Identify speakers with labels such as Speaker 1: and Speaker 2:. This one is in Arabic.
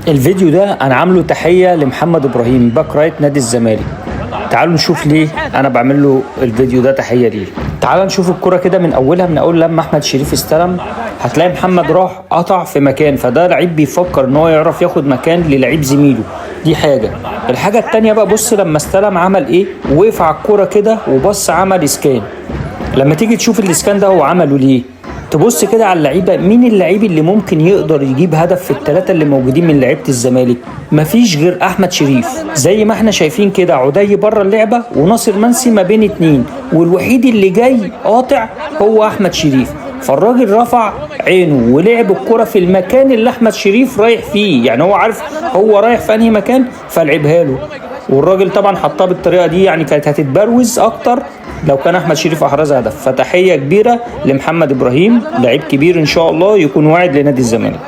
Speaker 1: الفيديو ده انا عامله تحيه لمحمد ابراهيم باك رايت نادي الزمالك. تعالوا نشوف ليه انا بعمل له الفيديو ده تحيه ليه. تعالوا نشوف الكرة كده من اولها، من اول لما احمد شريف استلم هتلاقي محمد راح قطع في مكان، فده لعيب بيفكر ان هو يعرف ياخد مكان للعيب زميله. دي حاجه. الحاجه التانيه بقى، بص لما استلم عمل ايه، وقف على الكرة كده وبص عمل اسكان. لما تيجي تشوف الاسكان ده هو عمله ليه، تبص كده على اللعيبه، مين اللعيب اللي ممكن يقدر يجيب هدف في الثلاثه اللي موجودين من لعيبه الزمالك؟ مفيش غير احمد شريف. زي ما احنا شايفين كده، عدي بره اللعبه وناصر منسي ما بين اتنين، والوحيد اللي جاي قاطع هو احمد شريف. فالراجل رفع عينه ولعب الكرة في المكان اللي احمد شريف رايح فيه، يعني هو عارف هو رايح في انهي مكان فلعبها له. والراجل طبعا حطها بالطريقه دي، يعني كانت هتتبروز اكتر لو كان احمد شريف احرز هدف. فتحيه كبيره لمحمد ابراهيم، لعيب كبير ان شاء الله يكون واعد لنادي الزمالك.